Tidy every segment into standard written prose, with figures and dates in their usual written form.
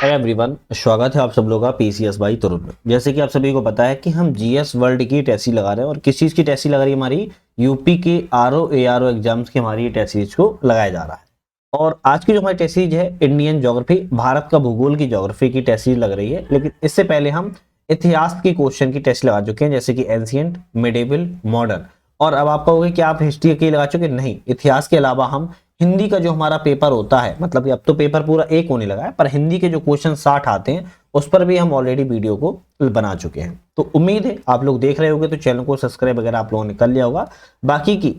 Hello everyone, स्वागत है आप सब लोगों का पीसीएस बाई तरुण में। जैसे कि आप सभी को पता है कि हम जीएस वर्ल्ड की टेस्ट सीरीज लगा रहे हैं और किस चीज़ की टेस्ट सीरीज लगा रही है हमारी यूपी के आरओ एआरओ एग्जाम्स की हमारी टेस्ट सीरीज को लगाया जा रहा है। और आज की जो हमारी टेस्ट सीरीज है इंडियन ज्योग्राफी, भारत का भूगोल की ज्योग्राफी की टेस्ट सीरीज लग रही है। लेकिन इससे पहले हम इतिहास की क्वेश्चन की टेस्ट लगा चुके हैं, जैसे कि एंशियंट, मिडेवल, मॉडर्न। और अब आप कहोगे कि आप हिस्ट्री के लगा चुके, नहीं, इतिहास के अलावा हम हिंदी का जो हमारा पेपर होता है, मतलब अब तो पेपर पूरा एक होने लगा है, पर हिंदी के जो क्वेश्चन 60 आते हैं उस पर भी हम ऑलरेडी वीडियो को बना चुके हैं। तो उम्मीद है आप लोग देख रहे होंगे, तो चैनल को सब्सक्राइब वगैरह आप लोगों ने कर लिया होगा। बाकी की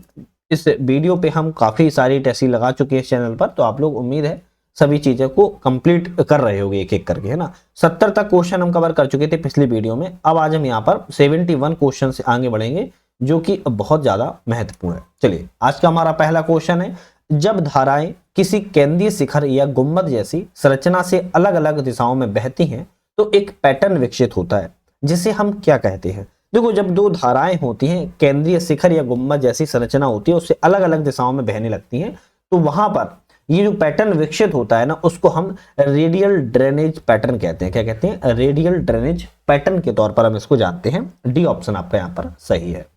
इस वीडियो पे हम काफी सारी टेस्ट लगा चुके हैं इस चैनल पर, तो आप लोग उम्मीद है सभी चीजों को कंप्लीट कर रहे होंगे एक एक करके, है ना। 70 तक क्वेश्चन हम कवर कर चुके थे पिछली वीडियो में। अब आज हम यहाँ पर 71 क्वेश्चन से आगे बढ़ेंगे, जो कि बहुत ज्यादा महत्वपूर्ण है। चलिए, आज का हमारा पहला क्वेश्चन है, जब धाराएं किसी केंद्रीय शिखर या गुंबद जैसी संरचना से अलग अलग दिशाओं में बहती हैं तो एक पैटर्न विकसित होता है, जिसे हम क्या कहते हैं। देखो, जब दो धाराएं होती हैं, केंद्रीय शिखर या गुंबद जैसी संरचना होती है, उससे अलग अलग दिशाओं में बहने लगती हैं, तो वहां पर ये जो पैटर्न विकसित होता है ना, उसको हम रेडियल ड्रेनेज पैटर्न कहते हैं। क्या कहते हैं? रेडियल ड्रेनेज पैटर्न के तौर पर हम इसको जानते हैं। डी ऑप्शन आपका यहाँ पर सही है।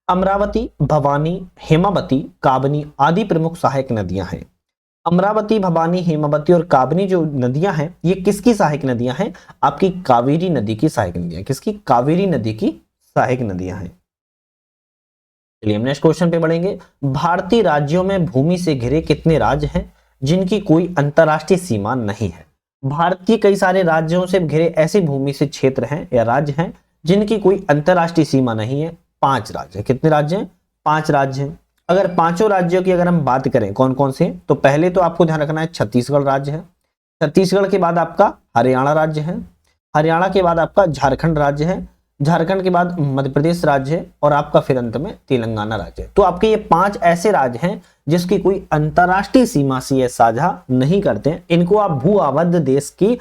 अमरावती, भवानी, हेमावती, काबनी आदि प्रमुख सहायक नदियां हैं। अमरावती, भवानी, हेमावती और काबनी जो नदियां हैं, ये किसकी सहायक नदियां हैं? आपकी कावेरी नदी की सहायक नदियां। किसकी? कावेरी नदी की सहायक नदियां हैं। चलिए हम नेक्स्ट क्वेश्चन पे बढ़ेंगे। भारतीय राज्यों में भूमि से घिरे कितने राज्य हैं जिनकी कोई अंतरराष्ट्रीय सीमा नहीं है? भारत की कई सारे राज्यों से घिरे ऐसी भूमि से क्षेत्र हैं या राज्य हैं जिनकी कोई अंतरराष्ट्रीय सीमा नहीं है। 5 राज्य। कितने राज्य हैं? 5 राज्य हैं। अगर पांचों राज्यों की अगर हम बात करें कौन कौन से, तो पहले तो आपको ध्यान रखना है छत्तीसगढ़ राज्य है। छत्तीसगढ़ के बाद आपका हरियाणा राज्य है। हरियाणा के बाद आपका झारखंड राज्य है। झारखंड के बाद मध्य प्रदेश राज्य है और आपका फिर अंत में तेलंगाना राज्य है। तो आपके ये 5 ऐसे राज्य हैं जिसकी कोई अंतरराष्ट्रीय सीमा से ये साझा नहीं करते हैं। इनको आप भू आबद्ध देश की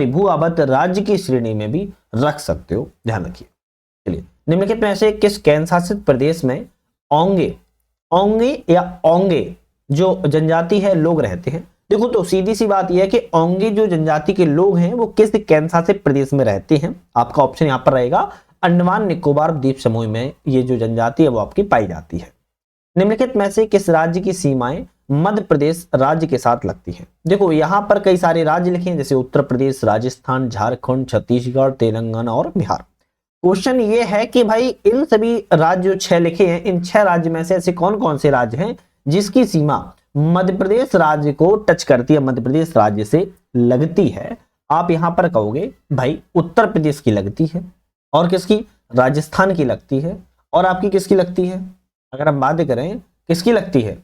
भू आबद्ध राज्य की श्रेणी में भी रख सकते हो, ध्यान रखिए। चलिए, निम्नलिखित में से किस केंद्र शासित प्रदेश में ओंगे या ओंगे जो जनजाति है लोग रहते हैं? देखो, तो सीधी सी बात यह है कि ओंगे जो जनजाति के लोग हैं वो किस केंद्र शासित प्रदेश में रहते हैं? आपका ऑप्शन यहां पर रहेगा अंडमान निकोबार द्वीप समूह में ये जो जनजाति है वो आपकी पाई जाती है। निम्नलिखित में से किस राज्य की सीमाएं मध्य प्रदेश राज्य के साथ लगती हैं? देखो, यहां पर कई सारे राज्य लिखे हैं, जैसे उत्तर प्रदेश, राजस्थान, झारखंड, छत्तीसगढ़, तेलंगाना और बिहार। क्वेश्चन ये है कि भाई इन सभी राज्य जो 6 लिखे हैं, इन 6 राज्य में से ऐसे कौन कौन से राज्य हैं जिसकी सीमा मध्य प्रदेश राज्य को टच करती है, मध्य प्रदेश राज्य से लगती है? आप यहां पर कहोगे भाई उत्तर प्रदेश की लगती है, और किसकी? राजस्थान की लगती है, और आपकी किसकी लगती है? अगर हम बात करें किसकी लगती है,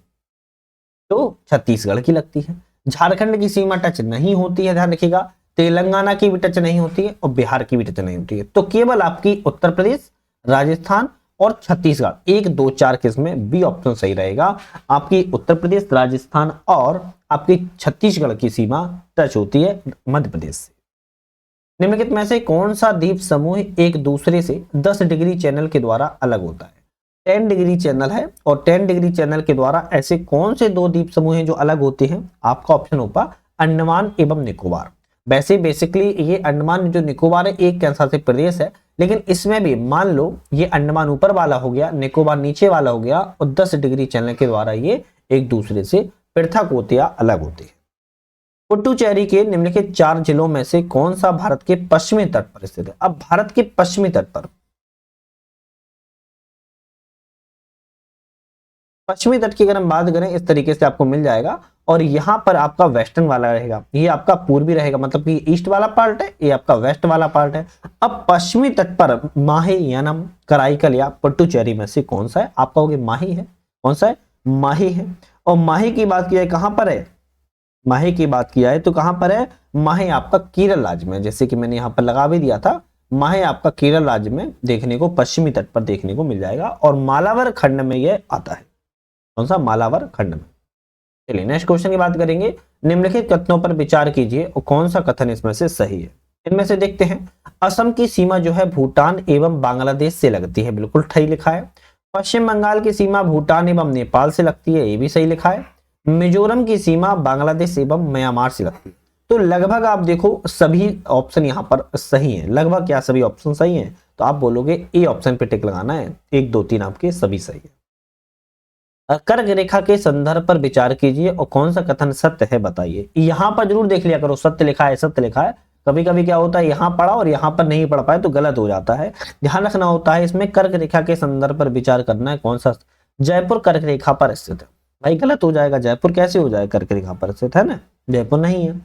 तो छत्तीसगढ़ की लगती है। झारखंड की सीमा टच नहीं होती है, ध्यान रखिएगा। तेलंगाना की भी टच नहीं होती है और बिहार की भी टच नहीं होती है। तो केवल आपकी उत्तर प्रदेश, राजस्थान और छत्तीसगढ़, 1 2 4 किस्में बी ऑप्शन सही रहेगा। आपकी उत्तर प्रदेश, राजस्थान और आपकी छत्तीसगढ़ की सीमा टच होती है मध्य प्रदेश से। निम्नलिखित में से कौन सा द्वीप समूह एक दूसरे से 10 डिग्री चैनल के द्वारा अलग होता है? 10 डिग्री चैनल है, और 10 डिग्री चैनल के द्वारा ऐसे कौन से 2 द्वीप समूह हैं जो अलग होते हैं? आपका ऑप्शन होगा अंडमान एवं निकोबार। वैसे बेसिकली ये अंडमान जो निकोबार है एक केंद्र शासित प्रदेश है, लेकिन इसमें भी मान लो ये अंडमान ऊपर वाला हो गया, निकोबार नीचे वाला हो गया, और 10 डिग्री चैनल के द्वारा ये एक दूसरे से पृथक होते या अलग होते हैं। पुडुचेरी के निम्नलिखित 4 जिलों में से कौन सा भारत के पश्चिमी तट पर स्थित है? अब भारत के पश्चिमी तट पर, पश्चिमी तट की अगर हम बात करें इस तरीके से आपको मिल जाएगा, और यहां पर आपका वेस्टर्न वाला रहेगा, ये आपका पूर्वी रहेगा, मतलब कि ईस्ट वाला पार्ट है, ये आपका वेस्ट वाला पार्ट है। अब पश्चिमी तट पर माहे, यानम, कराईकल या पुडुचेरी में से कौन सा है? आप कहोगे माही है। कौन सा है? माही है। और माही की बात की जाए कहां पर है? माहे की बात की जाए तो कहां पर है? माहे आपका केरल राज्य में, जैसे कि मैंने यहां पर लगा भी दिया था। माहे आपका केरल राज्य में देखने को, पश्चिमी तट पर देखने को मिल जाएगा, और मालावर खंड में यह आता है। कौन सा? मालावर खंड में। चलिए नेक्स्ट क्वेश्चन की बात करेंगे। निम्नलिखित कथनों पर विचार कीजिए और कौन सा कथन इसमें से सही है। इनमें से देखते हैं, असम की सीमा जो है भूटान एवं बांग्लादेश से लगती है, बिल्कुल सही लिखा है। पश्चिम बंगाल की सीमा भूटान एवं नेपाल से लगती है, ये भी सही लिखा है। मिजोरम की सीमा बांग्लादेश एवं म्यांमार से लगती है। तो लगभग आप देखो सभी ऑप्शन यहाँ पर सही हैं, लगभग क्या सभी ऑप्शन सही हैं, तो आप बोलोगे ए ऑप्शन पे टिक लगाना है, 1 2 3 आपके सभी सही है। कर्क रेखा के संदर्भ पर विचार कीजिए और कौन सा कथन सत्य है बताइए। यहां पर जरूर देख लिया करो, सत्य लिखा है सत्य लिखा है, कभी कभी क्या होता है यहां पढ़ा और यहां पर नहीं पढ़ पाए तो गलत हो जाता है, ध्यान रखना होता है इसमें। कर्क रेखा के संदर्भ पर विचार करना है कौन सा, जयपुर कर्क रेखा पर स्थित है, भाई गलत हो जाएगा, जयपुर कैसे हो जाए कर्क रेखा पर स्थित है ना, जयपुर नहीं है।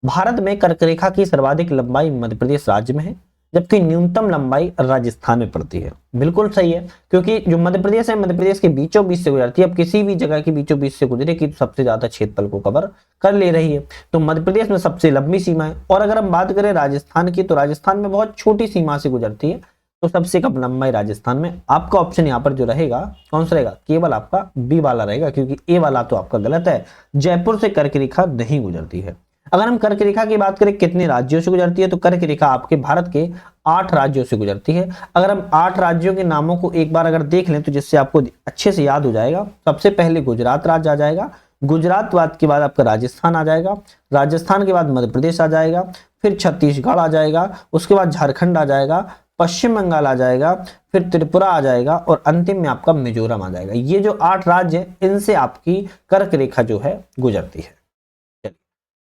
भारत में कर्क रेखा की सर्वाधिक लंबाई मध्य प्रदेश राज्य में है, जबकि न्यूनतम लंबाई राजस्थान में पड़ती है। बिल्कुल सही है, क्योंकि जो मध्य प्रदेश है मध्य प्रदेश के बीचों बीच से गुजरती है। अब किसी भी जगह के बीचों बीच से गुजरेगी तो सबसे ज्यादा क्षेत्रफल को कवर कर ले रही है, तो मध्य प्रदेश में सबसे लंबी सीमा है। और अगर हम बात करें राजस्थान की, तो राजस्थान में बहुत छोटी सीमा से गुजरती है, तो सबसे कम लंबाई राजस्थान में। आपका ऑप्शन यहाँ पर जो रहेगा कौन सा रहेगा, केवल आपका बी वाला रहेगा, क्योंकि ए वाला तो आपका गलत है, जयपुर से कर्क रेखा नहीं गुजरती है। अगर हम कर्क रेखा की बात करें कितने राज्यों से गुजरती है, तो कर्क रेखा आपके भारत के 8 राज्यों से गुजरती है। अगर हम 8 राज्यों के नामों को एक बार अगर देख लें तो जिससे आपको अच्छे से याद हो जाएगा, सबसे पहले गुजरात राज्य आ जाएगा, गुजरात बाद के बाद आपका राजस्थान आ जाएगा, राजस्थान के बाद मध्य प्रदेश आ जाएगा, फिर छत्तीसगढ़ आ जाएगा, उसके बाद झारखंड आ जाएगा, पश्चिम बंगाल आ जाएगा, फिर त्रिपुरा आ जाएगा और अंतिम में आपका मिजोरम आ जाएगा। ये जो 8 राज्य हैं इनसे आपकी कर्क रेखा जो है गुजरती है।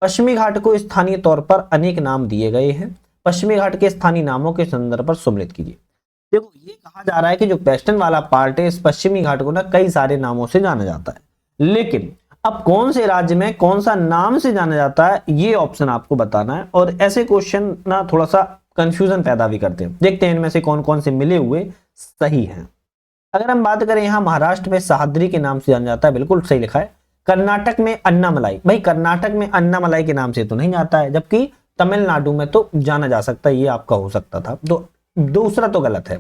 पश्चिमी घाट को स्थानीय तौर पर अनेक नाम दिए गए हैं, पश्चिमी घाट के स्थानीय नामों के संदर्भ पर सम्मिलित कीजिए। देखो ये कहा जा रहा है कि जो वेस्टर्न वाला पार्ट है इस पश्चिमी घाट को ना कई सारे नामों से जाना जाता है, लेकिन अब कौन से राज्य में कौन सा नाम से जाना जाता है ये ऑप्शन आपको बताना है। और ऐसे क्वेश्चन ना थोड़ा सा कंफ्यूजन पैदा भी करते हैं, देखते हैं इनमें से कौन कौन से मिले हुए सही हैं। अगर हम बात करें यहाँ महाराष्ट्र में सह्याद्री के नाम से जाना जाता है, बिल्कुल सही लिखा है। कर्नाटक में अन्नामलाई, भाई कर्नाटक में अन्नामलाई के नाम से तो नहीं जाता है, जबकि तमिलनाडु में तो जाना जा सकता है, ये आपका हो सकता था, तो दूसरा तो गलत है।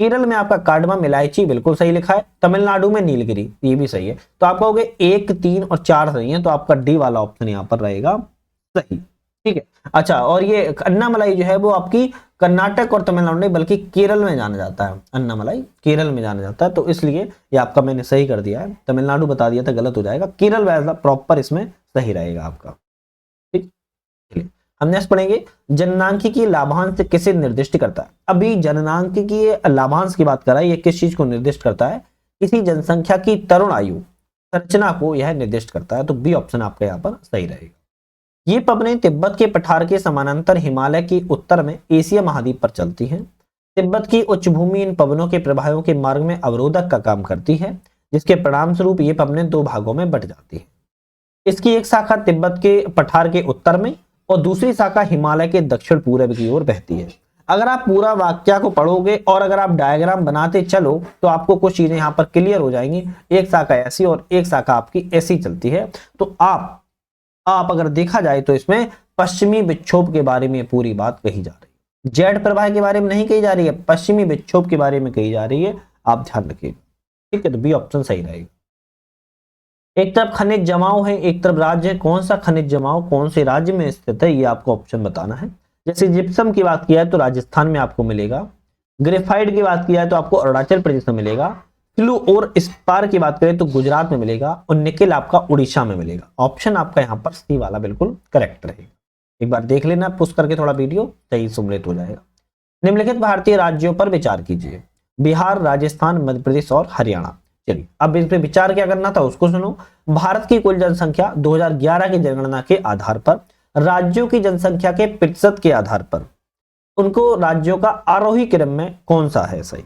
केरल में आपका कार्डमम इलायची, बिल्कुल सही लिखा है। तमिलनाडु में नीलगिरी, ये भी सही है। तो आप कहोगे 1 3 और 4 सही है, तो आपका डी वाला ऑप्शन यहाँ पर रहेगा सही, ठीक है। अच्छा, और ये अन्नामलाई जो है वो आपकी कर्नाटक और तमिलनाडु नहीं बल्कि केरल में जाना जाता है, अन्नामलाई केरल में जाना जाता है, तो इसलिए ये आपका मैंने सही कर दिया है, तमिलनाडु बता दिया था गलत हो जाएगा, केरल वैसा प्रॉपर इसमें सही रहेगा आपका, ठीक। चलिए हम नेक्स्ट पढ़ेंगे, जननांकिकीय लाभांश किसे निर्दिष्ट करता है। अभी जननांकिकीय लाभांश की बात कर रहा है, ये किस चीज को निर्दिष्ट करता है, किसी जनसंख्या की तरुण आयु संरचना को यह निर्दिष्ट करता है, तो बी ऑप्शन आपका यहाँ पर सही रहेगा। ये पवनें तिब्बत के पठार के समानांतर हिमालय के उत्तर में एशिया महाद्वीप पर चलती हैं। तिब्बत की उच्च भूमि इन पवनों के प्रवाहों के मार्ग में अवरोधक का काम करती है, जिसके परिणाम स्वरूप ये पवनें 2 भागों में बट जाती हैं। इसकी एक शाखा तिब्बत के पठार के उत्तर में और दूसरी शाखा हिमालय के दक्षिण पूर्व की ओर बहती है। अगर आप पूरा वाक्य को पढ़ोगे और अगर आप डायग्राम बनाते चलो तो आपको कुछ चीजें यहाँ पर क्लियर हो जाएंगी। एक शाखा ऐसी और एक शाखा आपकी ऐसी चलती है, तो आप अगर देखा जाए तो इसमें पश्चिमी विक्षोभ के बारे में पूरी बात कही जा रही है, जेड प्रवाह के बारे में नहीं कही जा रही है, पश्चिमी विक्षोभ के बारे में कही जा रही है, आप ध्यान रखिएगा, ठीक है। तो बी ऑप्शन सही रहेगा। एक तरफ खनिज जमाव है, एक तरफ राज्य है, कौन सा खनिज जमाव कौन से राज्य में स्थित है ये आपको ऑप्शन बताना है। जैसे जिप्सम की बात किया है तो राजस्थान में आपको मिलेगा, ग्रेफाइट की बात किया है तो आपको अरुणाचल प्रदेश में मिलेगा, फ्लू और स्पार की बात करें तो गुजरात में मिलेगा, और निकेल आपका उड़ीसा में मिलेगा। ऑप्शन आपका यहाँ पर सी वाला बिल्कुल करेक्ट रहेगा। एक बार देख लेना पुश करके थोड़ा वीडियो, सही सम्मिलित हो जाएगा। निम्नलिखित भारतीय राज्यों पर विचार कीजिए, बिहार, राजस्थान, मध्य प्रदेश और हरियाणा। चलिए अब इस पे विचार क्या करना था उसको सुनो। भारत की कुल जनसंख्या 2011 की जनगणना के आधार पर राज्यों की जनसंख्या के प्रतिशत के आधार पर उनको राज्यों का आरोही क्रम में कौन सा है सही,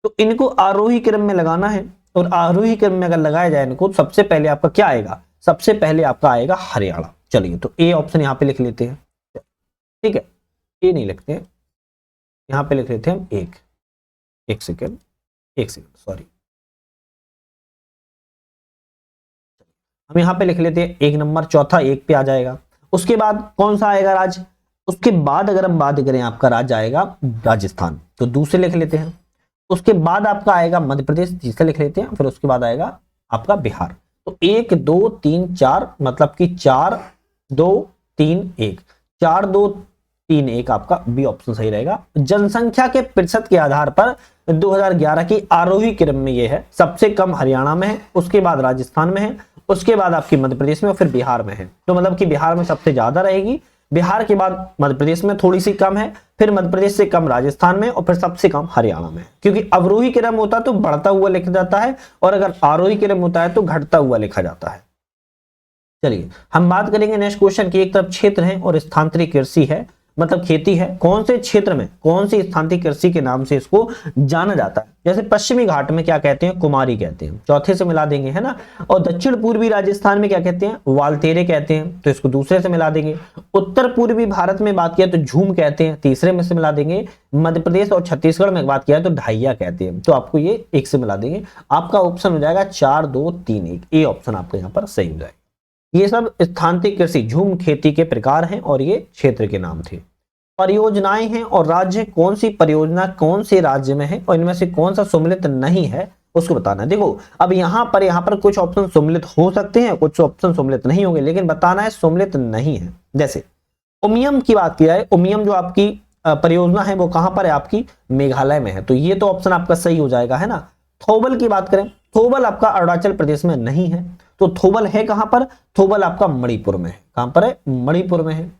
तो इनको आरोही क्रम में लगाना है। और आरोही क्रम में अगर लगाया जाए इनको, सबसे पहले आपका क्या आएगा, सबसे पहले आपका आएगा हरियाणा। चलिए तो ए ऑप्शन यहाँ पे लिख लेते हैं, ठीक है। ए नहीं लिखते हैं, यहाँ पे लिख लेते हैं हम एक सेकेंड सॉरी, हम यहाँ पे लिख लेते हैं 1 नंबर, चौथा 1 पे आ जाएगा। उसके बाद कौन सा आएगा राज्य, उसके बाद अगर हम बात करें आपका राज्य आएगा राजस्थान, तो दूसरे लिख लेते हैं। उसके बाद आपका आएगा मध्य प्रदेश, तीसरा लिख लेते हैं। फिर उसके बाद आएगा आपका बिहार। तो 1 2 3 4 मतलब कि 4 2 3 1, 4 2 3 1 आपका बी ऑप्शन सही रहेगा। जनसंख्या के प्रतिशत के आधार पर 2011 की आरोही क्रम में ये है, सबसे कम हरियाणा में है, उसके बाद राजस्थान में है, उसके बाद आपकी मध्य प्रदेश में और फिर बिहार में है। तो मतलब कि बिहार में सबसे ज्यादा रहेगी, बिहार के बाद मध्य प्रदेश में थोड़ी सी कम है, फिर मध्य प्रदेश से कम राजस्थान में और फिर सबसे कम हरियाणा में। क्योंकि अवरोही क्रम होता है तो बढ़ता हुआ लिखा जाता है और अगर आरोही क्रम होता है तो घटता हुआ लिखा जाता है। चलिए हम बात करेंगे नेक्स्ट क्वेश्चन की। एक तरफ क्षेत्र है और स्थानांतरित कृषि है, मतलब खेती है, कौन से क्षेत्र में कौन सी स्थानांतरित कृषि के नाम से इसको जाना जाता है। जैसे पश्चिमी घाट में क्या कहते हैं, कुमारी कहते हैं, चौथे से मिला देंगे है ना। और दक्षिण पूर्वी राजस्थान में क्या कहते हैं, वालतेरे कहते हैं, तो इसको दूसरे से मिला देंगे। उत्तर पूर्वी भारत में बात किया तो झूम कहते हैं, तीसरे में से मिला देंगे। मध्य प्रदेश और छत्तीसगढ़ में बात किया तो ढाइया कहते हैं, तो आपको ये एक से मिला देंगे। आपका ऑप्शन हो जाएगा 4 2 3 1, ए ऑप्शन आपका यहाँ पर सही हो जाएगा। ये सब स्थानांतरित कृषि झूम खेती के प्रकार हैं और ये क्षेत्र के नाम थे। परियोजनाएं हैं और राज्य, कौन सी परियोजना कौन से राज्य में है और इनमें से कौन सा सम्मिलित नहीं है उसको बताना है। देखो अब यहाँ पर कुछ ऑप्शन सम्मिलित हो सकते हैं, कुछ ऑप्शन सम्मिलित नहीं होंगे, लेकिन बताना है सम्मिलित नहीं है। जैसे उमियम की बात की जाए, उमियम जो आपकी परियोजना है वो कहां पर है, आपकी मेघालय में है, तो ये तो ऑप्शन आपका सही हो जाएगा है ना। थोबल की बात करें, थोबल आपका अरुणाचल प्रदेश में नहीं है, तो थोबल है कहां पर, थोबल आपका मणिपुर में है। कहां पर है, मणिपुर में है।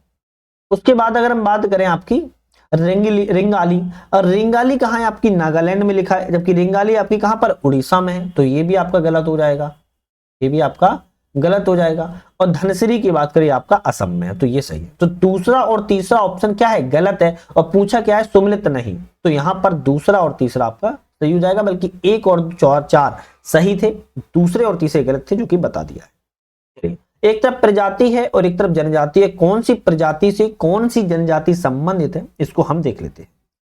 उसके बाद अगर हम बात करें आपकी रिंगाली, और रिंगाली कहां है, आपकी नागालैंड में लिखा है, जबकि रिंगाली आपकी कहां पर, उड़ीसा में है, तो ये भी आपका गलत हो जाएगा, ये भी आपका गलत हो जाएगा। और धनसिरी की बात करें आपका असम में है, तो ये सही है। तो दूसरा और तीसरा ऑप्शन क्या है, गलत है। और पूछा क्या है, सम्मिलित नहीं, तो यहां पर दूसरा और तीसरा आपका सही हो जाएगा, बल्कि 1 और 4 सही थे, दूसरे और तीसरे गलत थे, जो कि बता दिया है। एक तरफ प्रजाति है और एक तरफ जनजाति है, कौन सी प्रजाति से कौन सी जनजाति संबंधित है इसको हम देख लेते हैं।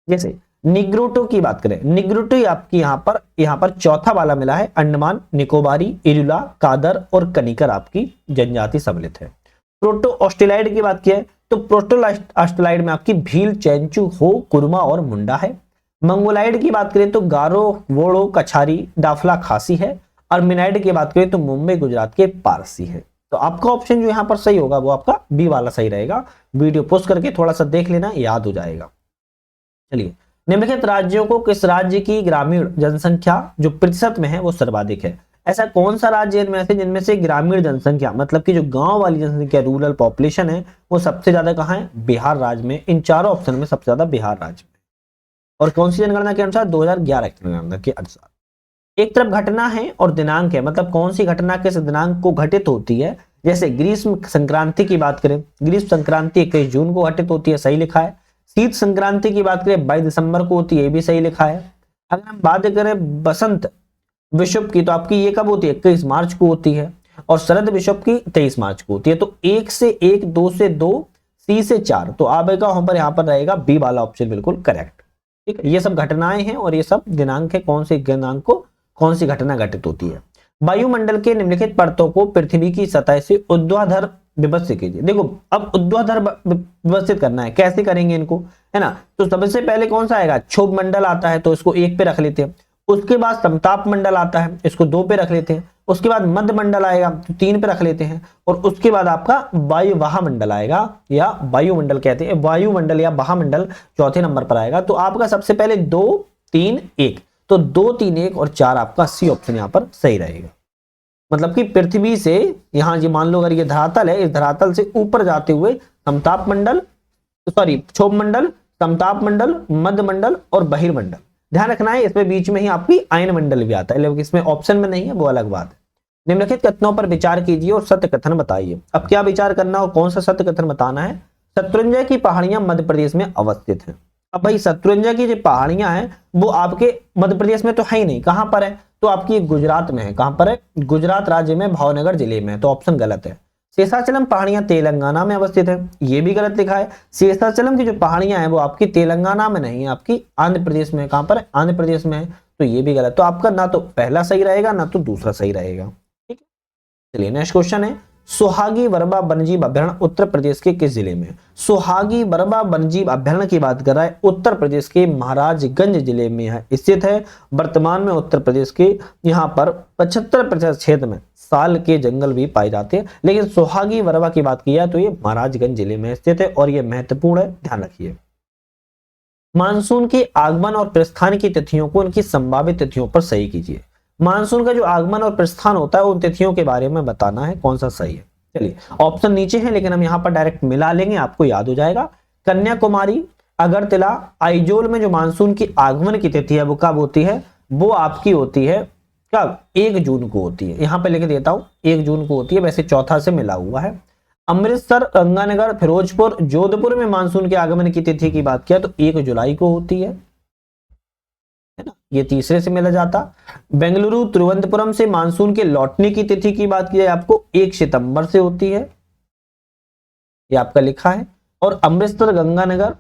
जैसे निग्रोटो की बात करें, निग्रोटो आपकी यहाँ पर चौथा वाला मिला है, अंडमान निकोबारी, इरुला, कादर और कनिकर आपकी जनजाति सम्मिलित है। प्रोटो ऑस्ट्रेलाइड की बात की है तो प्रोटो ऑस्ट्रेलाइड में आपकी भील, चैंचू, हो, कुरमा और मुंडा है। मंगोलाइड की बात करें तो गारो, वोड़ो, कछारी, डाफला, खासी है। और मिनाइड की बात करें तो मुंबई गुजरात के पारसी है। तो आपका ऑप्शन जो यहाँ पर सही होगा वो आपका बी वाला सही रहेगा। वीडियो पोस्ट करके थोड़ा सा देख लेना, याद हो जाएगा। चलिए, निम्नलिखित राज्यों को किस राज्य की ग्रामीण जनसंख्या जो प्रतिशत में है वो सर्वाधिक है। ऐसा कौन सा राज्य इनमें से जिनमें से ग्रामीण जनसंख्या मतलब कि जो गांव वाली जनसंख्या, रूरल पॉपुलेशन है, वो सबसे ज्यादा कहाँ है, बिहार राज्य में। इन चारों ऑप्शन में सबसे ज्यादा बिहार राज्य में। और कौन सी जनगणना के अनुसार, 2011 की जनगणना के अनुसार। एक तरफ घटना है और दिनांक है, मतलब कौन सी घटना किस दिनांक को घटित होती है। जैसे ग्रीष्म संक्रांति की बात करें, ग्रीष्म संक्रांति 21 जून को घटित होती है, सही लिखा है। शीत संक्रांति की बात करें 22 दिसंबर को होती है, ये भी सही लिखा है। अगर हम बात करें बसंत विषुव की तो आपकी ये कब होती है, 21 मार्च को होती है। और शरद विषुव की 23 मार्च को होती है। तो 1 से 1, 2 से 2, C से 4, तो आपका यहाँ पर रहेगा बी वाला ऑप्शन बिल्कुल करेक्ट। ठीक है, ये सब घटनाएं हैं और ये सब दिनांक है, कौन से दिनांक को कौन सी घटना घटित होती है। वायुमंडल के निम्नलिखित परतों को पृथ्वी की सतह से ऊर्ध्वाधर व्यवस्थित कीजिए। देखो अब ऊर्ध्वाधर व्यवस्थित करना है, कैसे करेंगे इनको, है ना। तो सबसे पहले कौन सा आएगा, क्षोभ मंडल आता है, तो इसको 1 पे रख लेते हैं। उसके बाद समताप मंडल आता है, इसको 2 पे रख लेते हैं। उसके बाद मध्य मंडल आएगा तो 3 पे रख लेते हैं। और उसके बाद आपका वायुवाह मंडल आएगा, या वायुमंडल कहते हैं, वायुमंडल या वाहमंडल चौथे नंबर पर आएगा। तो आपका सबसे पहले 2 3 1, तो 2 3 1 और 4 आपका सी ऑप्शन यहाँ पर सही रहेगा। मतलब कि पृथ्वी से यहाँ जी मान लो अगर ये धरातल है, इस धरातल से ऊपर जाते हुए समताप मंडल, सॉरी क्षोभ मंडल, समताप मंडल, मध्य मंडल और बहिर्मंडल। ध्यान रखना है इसमें बीच में ही आपकी आयन मंडल भी आता है, लेकिन इसमें ऑप्शन में नहीं है, वो अलग बात है। निम्नलिखित कथनों पर विचार कीजिए और सत्य कथन बताइए। अब क्या विचार करना और कौन सा सत्य कथन बताना है। शत्रुंजय की पहाड़ियां मध्य प्रदेश में अवस्थित हैं। अब भाई शत्रुंजय की जो पहाड़ियां हैं वो आपके मध्य प्रदेश में तो है ही नहीं, कहां पर है, तो आपकी गुजरात में है। कहां पर है, गुजरात राज्य में, भावनगर जिले में, तो ऑप्शन गलत है। शेषाचलम पहाड़ियां तेलंगाना में अवस्थित है, ये भी गलत लिखा है। शेषाचलम की जो पहाड़ियां हैं वो आपकी तेलंगाना में नहीं है, आपकी आंध्र प्रदेश में। कहां पर है, आंध्र प्रदेश में है, तो ये भी गलत। तो आपका ना तो पहला सही रहेगा ना तो दूसरा सही रहेगा। ठीक है, चलिए नेक्स्ट क्वेश्चन है, सुहागी वर्बा वन्यजीव अभ्यारण्य उत्तर प्रदेश के किस जिले में। सुहागी वर्बा वन्यजीव अभ्यारण्य की बात कर रहा है, उत्तर प्रदेश के महाराजगंज जिले में स्थित है। वर्तमान में उत्तर प्रदेश के यहाँ पर 75% क्षेत्र में साल के जंगल भी पाए जाते हैं, लेकिन सुहागी वर्बा की बात की है तो ये महाराजगंज जिले में स्थित है और ये महत्वपूर्ण है, ध्यान रखिए। मानसून के आगमन और प्रस्थान की तिथियों को उनकी संभावित तिथियों पर सही कीजिए। मानसून का जो आगमन और प्रस्थान होता है उन तिथियों के बारे में बताना है कौन सा सही है। चलिए ऑप्शन नीचे है लेकिन हम यहाँ पर डायरेक्ट मिला लेंगे, आपको याद हो जाएगा। कन्याकुमारी, अगरतला, आइजोल में जो मानसून की आगमन की तिथि है वो कब होती है? वो आपकी होती है कब? 1 जून को होती है। यहाँ पे लिख देता हूं 1 जून को होती है, वैसे चौथा से मिला हुआ है। अमृतसर, गंगानगर, फिरोजपुर, जोधपुर में मानसून के आगमन की तिथि की बात किया तो 1 जुलाई को होती है ना, ये तीसरे से मिला जाता। बेंगलुरु, तिरुवनंतपुरम से मानसून के लौटने की तिथि की बात की जाए आपको 1 सितंबर से होती है, ये आपका लिखा है। और अमृतसर, गंगानगर,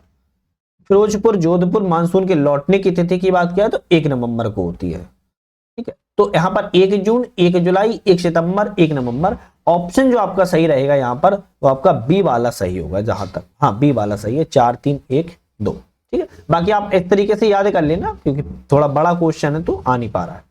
फिरोजपुर, जोधपुर मानसून के लौटने की तिथि की बात किया तो 1 नवंबर को होती है। ठीक है, तो यहां पर 1 जून, 1 जुलाई, 1 सितंबर, 1 नवंबर। ऑप्शन जो आपका सही रहेगा यहां पर वो आपका बी वाला सही होगा जहां तक, हाँ बी वाला सही है, 4 3 1 2। ठीक है, बाकी आप इस तरीके से याद कर लेना क्योंकि थोड़ा बड़ा क्वेश्चन है तो आ नहीं पा रहा है।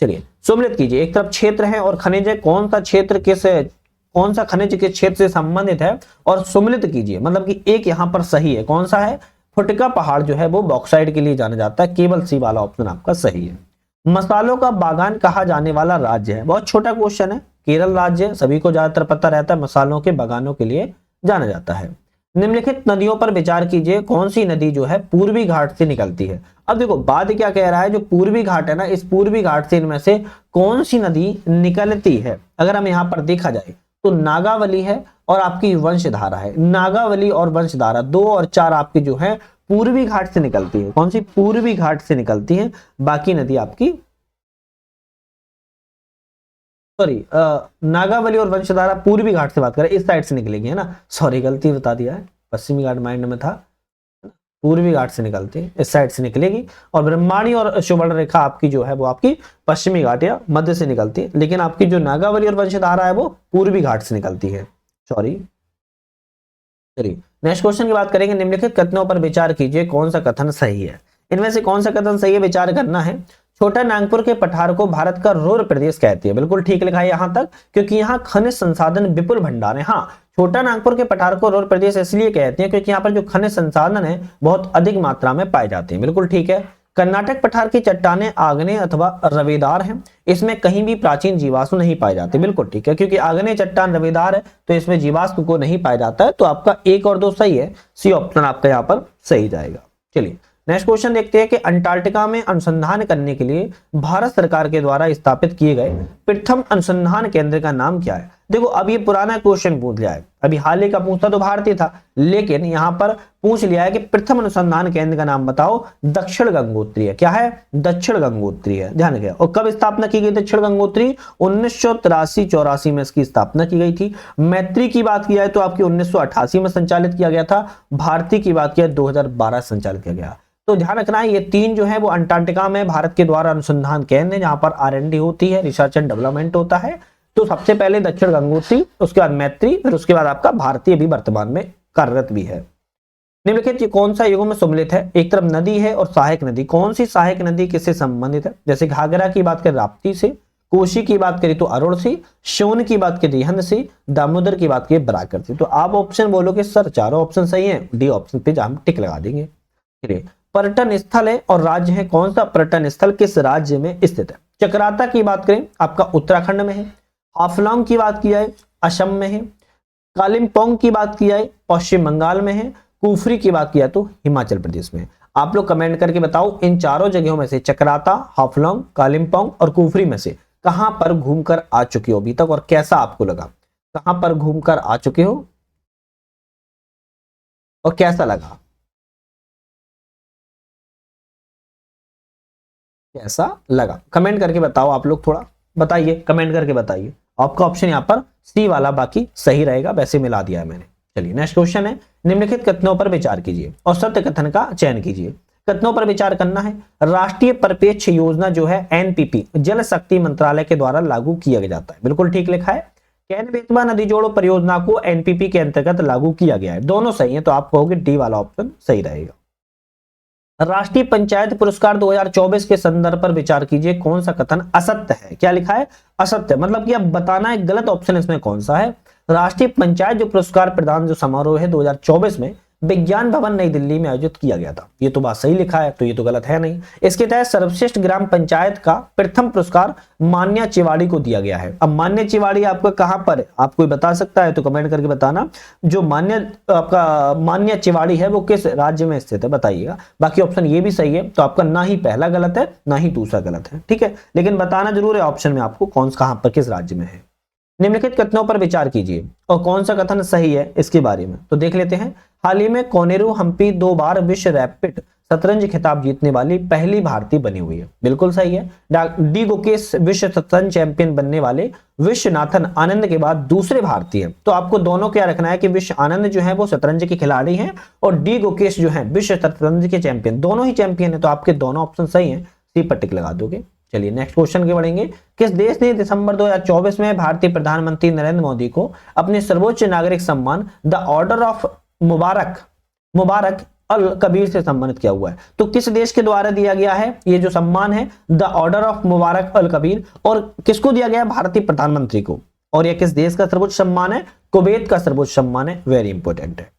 चलिए सम्मिलित कीजिए, एक तरफ क्षेत्र है और खनिज है, कौन सा क्षेत्र कौन सा खनिज के क्षेत्र से संबंधित है और सम्मिलित कीजिए, मतलब कि एक यहां पर सही है, कौन सा है? फुटका पहाड़ जो है वो बॉक्साइट के लिए जाना जाता है, केवल सी वाला ऑप्शन आपका सही है। मसालों का बागान कहा जाने वाला राज्य है, बहुत छोटा क्वेश्चन है, केरल राज्य सभी को ज्यादातर पता रहता है, मसालों के बागानों के लिए जाना जाता है। निम्नलिखित नदियों पर विचार कीजिए, कौन सी नदी जो है पूर्वी घाट से निकलती है। अब देखो बात क्या कह रहा है, जो पूर्वी घाट है ना, इस पूर्वी घाट से इनमें से कौन सी नदी निकलती है? अगर हम यहाँ पर देखा जाए तो नागावली है और आपकी वंशधारा है। नागावली और वंशधारा 2 और 4 आपकी जो है पूर्वी घाट से निकलती है। कौन सी? पूर्वी घाट से निकलती है, बाकी नदी आपकी सॉरी नागावली और वंशधारा पूर्वी घाट से बात करें, इस साइड से निकलेगी, है ना, सॉरी गलती बता दिया है, पश्चिमी घाट माइंड में था, पूर्वी घाट से निकलती है, इस साइड से निकलेगी। और ब्रह्माणी और सुवर्ण रेखा आपकी जो है वो आपकी पश्चिमी घाट या मध्य से निकलती है, लेकिन आपकी जो नागावली और वंशधारा है वो पूर्वी घाट से निकलती है, सॉरी। चलिए नेक्स्ट क्वेश्चन की बात करेंगे, निम्नलिखित कथनों पर विचार कीजिए, कौन सा कथन सही है? इनमें से कौन सा कथन सही है विचार करना है। छोटा नागपुर के पठार को भारत का रुर प्रदेश कहती है, बिल्कुल ठीक लिखा है यहां तक, क्योंकि यहाँ खनिज संसाधन विपुल भंडार है। हाँ, छोटा नागपुर के पठार को रुर प्रदेश इसलिए कहते हैं क्योंकि यहाँ पर जो खनिज संसाधन है बहुत अधिक मात्रा में पाए जाते हैं, बिल्कुल ठीक है। कर्नाटक पठार की चट्टानें आग्नेय अथवा रवेदार हैं, इसमें कहीं भी प्राचीन जीवाश्म नहीं पाए जाते, बिल्कुल ठीक है, क्योंकि आग्नेय चट्टान रवेदार है तो इसमें जीवाश्म को नहीं पाया जाता है, तो आपका 1 और 2 सही है, सी ऑप्शन आपका यहाँ पर सही जाएगा। चलिए नेक्स्ट क्वेश्चन देखते हैं कि अंटार्कटिका में अनुसंधान करने के लिए भारत सरकार के द्वारा स्थापित किए गए प्रथम अनुसंधान केंद्र का नाम क्या है? देखो अब ये पुराना क्वेश्चन पूछ लिया है, अभी हाल ही का पूछता तो भारतीय था, लेकिन यहाँ पर पूछ लिया है कि प्रथम अनुसंधान केंद्र का नाम बताओ। दक्षिण गंगोत्री, क्या है? दक्षिण गंगोत्री है, ध्यान रखिए। और कब स्थापना की गई दक्षिण गंगोत्री? 1983-84 में इसकी स्थापना की गई थी। मैत्री की बात की जाए तो आपकी 1988 में संचालित किया गया था। भारती की बात की जाए 2012 संचालित किया गया। तो ध्यान रखना है ये 3 जो है वो अंटार्कटिका में भारत के द्वारा अनुसंधान केंद्र है, जहां पर R&D होती है, रिसर्च एंड डेवलपमेंट होता है। तो सबसे पहले दक्षिण गंगोत्री, उसके बाद मैत्री, फिर उसके बाद आपका भारतीय भी वर्तमान में कार्यरत भी है। निम्नलिखित कौन सा युगों में सम्मिलित है? एक तरफ नदी है और सहायक नदी, कौन सी सहायक नदी किससे संबंधित है? जैसे घाघरा की बात करें राप्ती से, कोशी की बात करें तो अरुण से, सोन की बात करें रिहंद से, दामोदर की बात करें बराकर से। तो आप ऑप्शन बोलोगे सर चारों ऑप्शन सही है, डी ऑप्शन पे हम टिक लगा देंगे। पर्यटन स्थल है और राज्य है, कौन सा पर्यटन स्थल किस राज्य में स्थित है? चक्राता की बात करें आपका उत्तराखंड में है, हाफलॉन्ग की बात की जाए असम में है, कालिम्पोंग की बात की जाए पश्चिम बंगाल में है, कुफरी की बात की जाए तो हिमाचल प्रदेश में है। आप लोग कमेंट करके बताओ इन चारों जगहों में से चक्राता, हाफलॉन्ग, कालिम्पोंग और कुफरी में से कहां पर घूमकर आ चुके हो अभी तक और कैसा आपको लगा? कहां पर घूमकर आ चुके हो और कैसा लगा? कैसा लगा कमेंट करके बताओ, आप लोग थोड़ा बताइए, कमेंट करके बताइए। आपका ऑप्शन यहाँ पर सी वाला बाकी सही रहेगा, वैसे मिला दिया है मैंने। चलिए नेक्स्ट क्वेश्चन है, निम्नलिखित कथनों पर विचार कीजिए और सत्य कथन का चयन कीजिए। कथनों पर विचार करना है। राष्ट्रीय परिप्रेक्ष योजना जो है एनपीपी जल शक्ति मंत्रालय के द्वारा लागू किया जाता है, बिल्कुल ठीक लिखा है। कैन बेतवा नदी जोड़ो परियोजना को एनपीपी के अंतर्गत लागू किया गया है, दोनों सही है, तो आप कहोगे डी वाला ऑप्शन सही रहेगा। राष्ट्रीय पंचायत पुरस्कार 2024 के संदर्भ पर विचार कीजिए, कौन सा कथन असत्य है? क्या लिखा है? असत्य, मतलब कि अब बताना है गलत ऑप्शन इसमें कौन सा है। राष्ट्रीय पंचायत जो पुरस्कार प्रदान जो समारोह है 2024 में विज्ञान भवन नई दिल्ली में आयोजित किया गया था। ये तो बात सही लिखा है, तो ये तो गलत है नहीं। इसके तहत सर्वश्रेष्ठ ग्राम पंचायत का प्रथम पुरस्कार मान्या चिवाड़ी को दिया गया है। अब मान्या चिवाड़ी आपका कहां पर है, आप कोई बता सकता है तो कमेंट करके बताना। जो मान्या चिवाड़ी है वो किस राज्य में स्थित है बताइएगा। बाकी ऑप्शन ये भी सही है, तो आपका ना ही पहला गलत है ना ही दूसरा गलत है, ठीक है। लेकिन बताना जरूर है ऑप्शन में आपको कौन कहां पर किस राज्य में है। निम्नलिखित कथनों पर विचार कीजिए और कौन सा कथन सही है इसके बारे में तो देख लेते हैं। हाल ही में कोनेरू हम्पी 2 बार विश्व रैपिड शतरंज खिताब जीतने वाली पहली भारतीय बनी हुई है, बिल्कुल सही है। डी गुकेश विश्व शतरंज चैंपियन बनने वाले विश्वनाथन आनंद के बाद दूसरे भारतीय हैं। तो आपको दोनों क्या रखना है कि विश्व आनंद जो है वो शतरंज के खिलाड़ी हैं और डी गुकेश जो है विश्व शतरंज के चैंपियन, दोनों ही चैंपियन है। तो आपके दोनों ऑप्शन सही है, सी पर टिक लगा दोगे। चलिए नेक्स्ट क्वेश्चन के बढ़ेंगे। किस देश ने दिसंबर 2024 में भारतीय प्रधानमंत्री नरेंद्र मोदी को अपने सर्वोच्च नागरिक सम्मान द ऑर्डर ऑफ मुबारक अल कबीर से सम्मानित किया हुआ है? तो किस देश के द्वारा दिया गया है ये जो सम्मान है, द ऑर्डर ऑफ मुबारक अल कबीर, और किसको दिया गया है? भारतीय प्रधानमंत्री को। और यह किस देश का सर्वोच्च सम्मान है? कुवैत का सर्वोच्च सम्मान है। वेरी इंपॉर्टेंट है।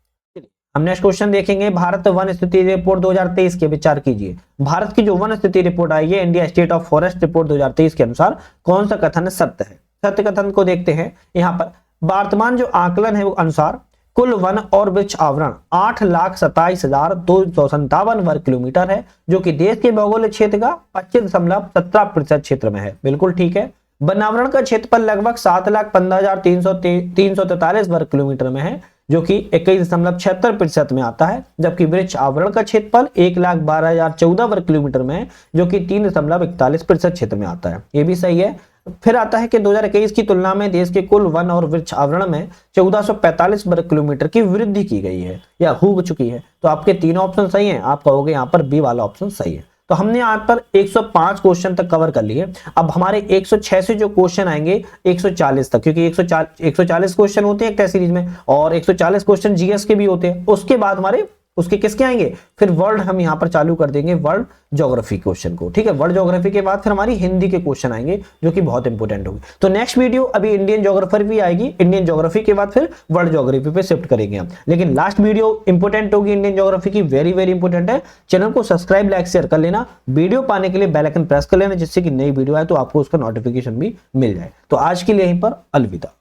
हम नेक्स्ट क्वेश्चन देखेंगे। भारत वन स्थिति रिपोर्ट 2023 के विचार कीजिए। भारत की जो वन स्थिति रिपोर्ट आई है, India state of forest report 2023 के अनुसार कौन सा कथन सत्य है? सत्य कथन को देखते हैं। यहाँ पर वर्तमान जो आकलन है वो अनुसार कुल वन और वृक्ष आवरण 8,27,257 वर्ग किलोमीटर है, जो कि देश के भौगोलिक क्षेत्र का 25.17% क्षेत्र में है। बिल्कुल ठीक है। वनावरण का क्षेत्रफल लगभग 7,15,343 वर्ग किलोमीटर में है, जो कि 21.76% में आता है। जबकि वृक्ष आवरण का क्षेत्रफल 1,12,014 वर्ग किलोमीटर में है, जो कि 3.41% क्षेत्र में आता है। ये भी सही है। फिर आता है कि 2021 की तुलना में देश के कुल वन और वृक्ष आवरण में 1445 वर्ग किलोमीटर की वृद्धि की गई है या हो चुकी है। तो आपके तीनों ऑप्शन सही हैं। आप कहोगे यहाँ पर बी वाला ऑप्शन सही है। तो हमने यहाँ पर 105 क्वेश्चन तक कवर कर लिए। अब हमारे 106 से जो क्वेश्चन आएंगे 140 तक, क्योंकि 140 क्वेश्चन होते हैं एक टेस्ट सीरीज में और 140 क्वेश्चन जीएस के भी होते हैं। उसके बाद हमारे उसके किसके आएंगे? फिर वर्ल्ड हम यहाँ पर चालू कर देंगे, वर्ल्ड ज्योग्राफी क्वेश्चन को। ठीक है, वर्ल्ड ज्योग्राफी के बाद फिर हमारी हिंदी के क्वेश्चन आएंगे जो कि बहुत इंपॉर्टेंट होंगे। तो नेक्स्ट वीडियो अभी इंडियन ज्योग्राफर भी आएगी, इंडियन ज्योग्राफी के बाद फिर वर्ल्ड ज्योग्राफी पे शिफ्ट करेंगे हम। लेकिन लास्ट वीडियो इंपॉर्टेंट होगी इंडियन ज्योग्राफी की, वेरी वेरी इंपॉर्टेंट है। चैनल को सब्सक्राइब लाइक शेयर कर लेना, वीडियो पाने के लिए बेल आइकन प्रेस कर लेना, जिससे कि नई वीडियो आए तो आपको उसका नोटिफिकेशन भी मिल जाए। तो आज के लिए यहीं पर अलविदा।